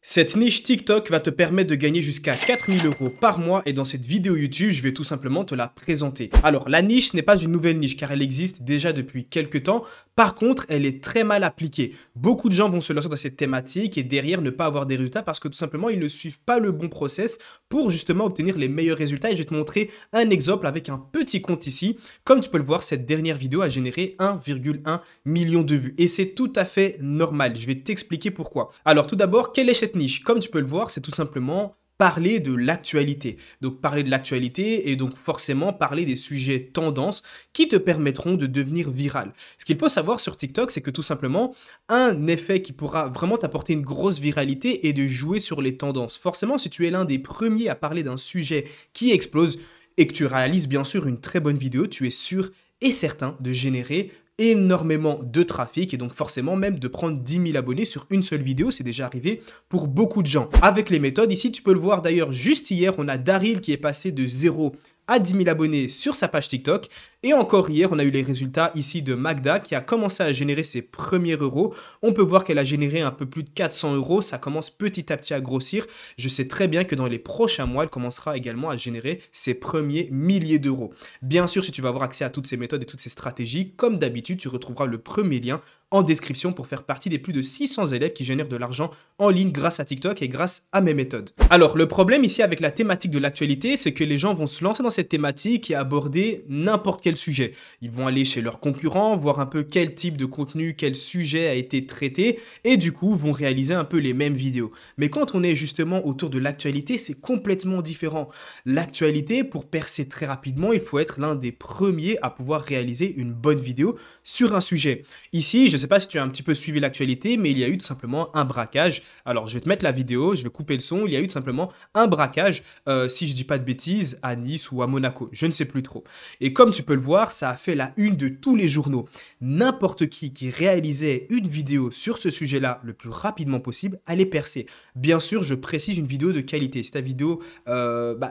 Cette niche TikTok va te permettre de gagner jusqu'à 4000 € par mois et dans cette vidéo YouTube, je vais tout simplement te la présenter. Alors, la niche n'est pas une nouvelle niche car elle existe déjà depuis quelques temps. Par contre, elle est très mal appliquée. Beaucoup de gens vont se lancer dans cette thématique et derrière ne pas avoir des résultats parce que tout simplement, ils ne suivent pas le bon process pour justement obtenir les meilleurs résultats. Et je vais te montrer un exemple avec un petit compte ici. Comme tu peux le voir, cette dernière vidéo a généré 1,1 million de vues. Et c'est tout à fait normal. Je vais t'expliquer pourquoi. Alors, tout d'abord, quelle est cette niche? Comme tu peux le voir, c'est tout simplement parler de l'actualité. Donc parler de l'actualité et donc forcément parler des sujets tendances qui te permettront de devenir viral. Ce qu'il faut savoir sur TikTok, c'est que tout simplement, un effet qui pourra vraiment t'apporter une grosse viralité est de jouer sur les tendances. Forcément, si tu es l'un des premiers à parler d'un sujet qui explose et que tu réalises bien sûr une très bonne vidéo, tu es sûr et certain de générer énormément de trafic et donc forcément même de prendre 10 000 abonnés sur une seule vidéo, c'est déjà arrivé pour beaucoup de gens. Avec les méthodes, ici tu peux le voir d'ailleurs juste hier, on a Daryl qui est passé de 0 à 10 000 abonnés sur sa page TikTok. Et encore hier, on a eu les résultats ici de Magda qui a commencé à générer ses premiers euros. On peut voir qu'elle a généré un peu plus de 400 €. Ça commence petit à petit à grossir. Je sais très bien que dans les prochains mois, elle commencera également à générer ses premiers milliers d'euros. Bien sûr, si tu veux avoir accès à toutes ces méthodes et toutes ces stratégies, comme d'habitude, tu retrouveras le premier lien en description pour faire partie des plus de 600 élèves qui génèrent de l'argent en ligne grâce à TikTok et grâce à mes méthodes. Alors, le problème ici avec la thématique de l'actualité, c'est que les gens vont se lancer dans cette thématique et aborder n'importe quel sujet. Ils vont aller chez leurs concurrents, voir un peu quel type de contenu, quel sujet a été traité et du coup vont réaliser un peu les mêmes vidéos. Mais quand on est justement autour de l'actualité, c'est complètement différent. L'actualité, pour percer très rapidement, il faut être l'un des premiers à pouvoir réaliser une bonne vidéo sur un sujet. Ici, je ne sais pas si tu as un petit peu suivi l'actualité, mais il y a eu tout simplement un braquage. Alors, je vais te mettre la vidéo, je vais couper le son. Il y a eu tout simplement un braquage, si je ne dis pas de bêtises, à Nice ou à Monaco. Je ne sais plus trop. Et comme tu peux le voir, ça a fait la une de tous les journaux. N'importe qui réalisait une vidéo sur ce sujet-là le plus rapidement possible allait percer. Bien sûr, je précise une vidéo de qualité. Si ta vidéo,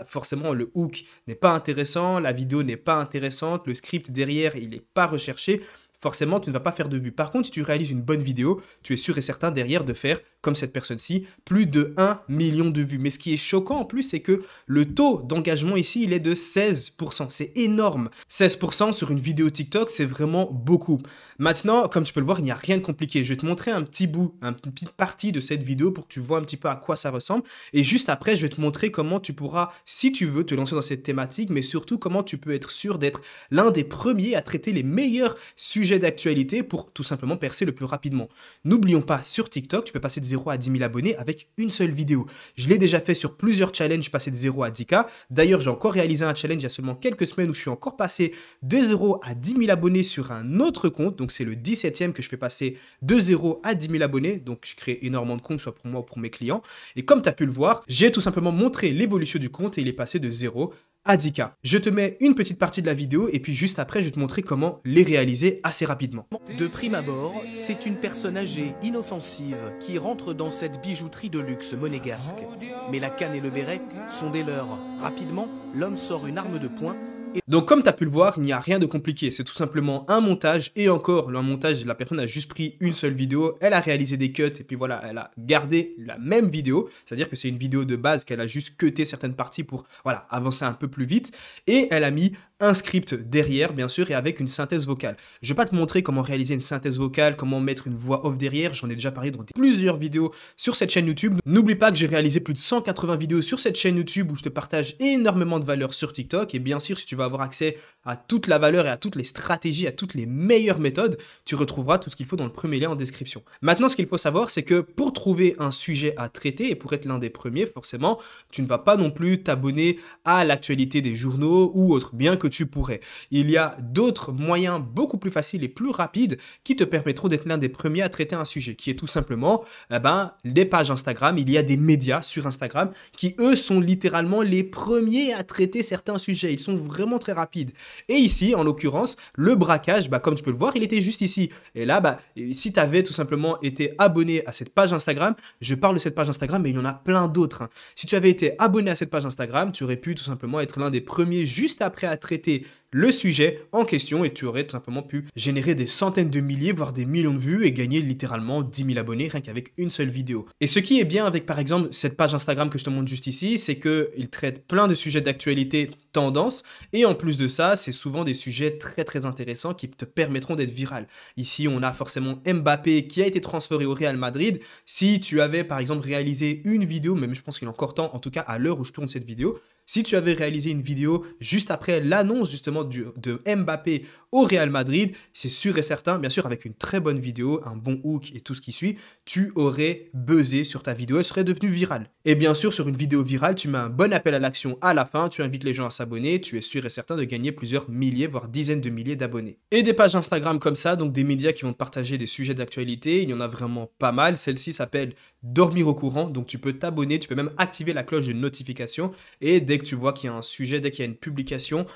forcément, le hook n'est pas intéressant, la vidéo n'est pas intéressante, le script derrière, il n'est pas recherché, forcément, tu ne vas pas faire de vues. Par contre, si tu réalises une bonne vidéo, tu es sûr et certain derrière de faire, comme cette personne-ci, plus de 1 million de vues. Mais ce qui est choquant en plus, c'est que le taux d'engagement ici, il est de 16%. C'est énorme. 16% sur une vidéo TikTok, c'est vraiment beaucoup. Maintenant, comme tu peux le voir, il n'y a rien de compliqué. Je vais te montrer un petit bout, une petite partie de cette vidéo pour que tu vois un petit peu à quoi ça ressemble. Et juste après, je vais te montrer comment tu pourras, si tu veux, te lancer dans cette thématique, mais surtout comment tu peux être sûr d'être l'un des premiers à traiter les meilleurs sujets d'actualité pour tout simplement percer le plus rapidement. N'oublions pas, sur TikTok, tu peux passer de 0 à 10 000 abonnés avec une seule vidéo. Je l'ai déjà fait sur plusieurs challenges, passer de 0 à 10K. D'ailleurs, j'ai encore réalisé un challenge il y a seulement quelques semaines où je suis encore passé de 0 à 10 000 abonnés sur un autre compte. Donc, c'est le 17e que je fais passer de 0 à 10 000 abonnés. Donc, je crée énormément de comptes, soit pour moi ou pour mes clients. Et comme tu as pu le voir, j'ai tout simplement montré l'évolution du compte et il est passé de 0 à 10K. Je te mets une petite partie de la vidéo et puis juste après, je vais te montrer comment les réaliser assez rapidement. De prime abord, c'est une personne âgée, inoffensive, qui rentre dans cette bijouterie de luxe monégasque. Mais la canne et le béret sont des leurs. Rapidement, l'homme sort une arme de poing. Donc comme tu as pu le voir, il n'y a rien de compliqué, c'est tout simplement un montage et encore, le montage, la personne a juste pris une seule vidéo, elle a réalisé des cuts et puis voilà, elle a gardé la même vidéo, c'est-à-dire que c'est une vidéo de base qu'elle a juste cuté certaines parties pour voilà, avancer un peu plus vite et elle a mis un script derrière, bien sûr, et avec une synthèse vocale. Je vais pas te montrer comment réaliser une synthèse vocale, comment mettre une voix off derrière, j'en ai déjà parlé dans plusieurs vidéos sur cette chaîne YouTube. N'oublie pas que j'ai réalisé plus de 180 vidéos sur cette chaîne YouTube où je te partage énormément de valeur sur TikTok, et bien sûr, si tu veux avoir accès à toute la valeur et à toutes les stratégies, à toutes les meilleures méthodes, tu retrouveras tout ce qu'il faut dans le premier lien en description. Maintenant, ce qu'il faut savoir, c'est que pour trouver un sujet à traiter et pour être l'un des premiers, forcément, tu ne vas pas non plus t'abonner à l'actualité des journaux ou autre, bien que tu pourrais. Il y a d'autres moyens beaucoup plus faciles et plus rapides qui te permettront d'être l'un des premiers à traiter un sujet, qui est tout simplement des pages Instagram. Il y a des médias sur Instagram qui, eux, sont littéralement les premiers à traiter certains sujets. Ils sont vraiment très rapides. Et ici, en l'occurrence, le braquage, comme tu peux le voir, il était juste ici. Et là, si tu avais tout simplement été abonné à cette page Instagram, je parle de cette page Instagram, mais il y en a plein d'autres. Si tu avais été abonné à cette page Instagram, tu aurais pu tout simplement être l'un des premiers juste après à traiter le sujet en question et tu aurais tout simplement pu générer des centaines de milliers, voire des millions de vues et gagner littéralement 10 000 abonnés rien qu'avec une seule vidéo. Et ce qui est bien avec par exemple cette page Instagram que je te montre juste ici, c'est qu'il traite plein de sujets d'actualité, tendance, et en plus de ça, c'est souvent des sujets très intéressants qui te permettront d'être viral. Ici, on a forcément Mbappé qui a été transféré au Real Madrid. Si tu avais par exemple réalisé une vidéo, même je pense qu'il est encore temps, en tout cas à l'heure où je tourne cette vidéo, si tu avais réalisé une vidéo juste après l'annonce justement de Mbappé au Real Madrid, c'est sûr et certain, bien sûr avec une très bonne vidéo, un bon hook et tout ce qui suit, tu aurais buzzé sur ta vidéo, elle serait devenue virale. Et bien sûr sur une vidéo virale, tu mets un bon appel à l'action à la fin, tu invites les gens à s'abonner, tu es sûr et certain de gagner plusieurs milliers, voire dizaines de milliers d'abonnés. Et des pages Instagram comme ça, donc des médias qui vont te partager des sujets d'actualité, il y en a vraiment pas mal, celle-ci s'appelle Dormir au courant, donc tu peux t'abonner, tu peux même activer la cloche de notification et dès que tu vois qu'il y a un sujet, dès qu'il y a une publication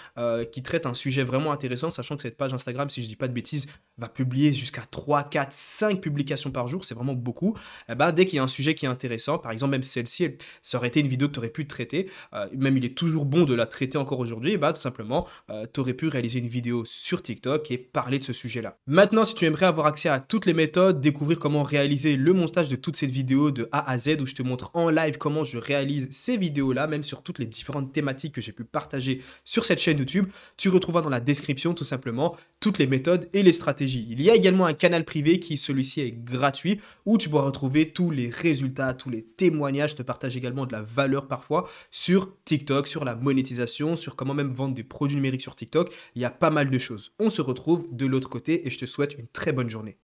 qui traite un sujet vraiment intéressant, sachant que cette page Instagram, si je dis pas de bêtises, va publier jusqu'à 3, 4, 5 publications par jour, c'est vraiment beaucoup. Et ben, dès qu'il y a un sujet qui est intéressant, par exemple même celle-ci, ça aurait été une vidéo que tu aurais pu traiter, même il est toujours bon de la traiter encore aujourd'hui, et ben, tout simplement, tu aurais pu réaliser une vidéo sur TikTok et parler de ce sujet-là. Maintenant, si tu aimerais avoir accès à toutes les méthodes, découvrir comment réaliser le montage de toute cette vidéo de A à Z, où je te montre en live comment je réalise ces vidéos-là, même sur toutes les différentes thématiques que j'ai pu partager sur cette chaîne YouTube, tu retrouveras dans la description tout simplement toutes les méthodes et les stratégies. Il y a également un canal privé qui, celui-ci, est gratuit, où tu pourras retrouver tous les résultats, tous les témoignages. Je te partage également de la valeur parfois sur TikTok, sur la monétisation, sur comment même vendre des produits numériques sur TikTok. Il y a pas mal de choses. On se retrouve de l'autre côté et je te souhaite une très bonne journée.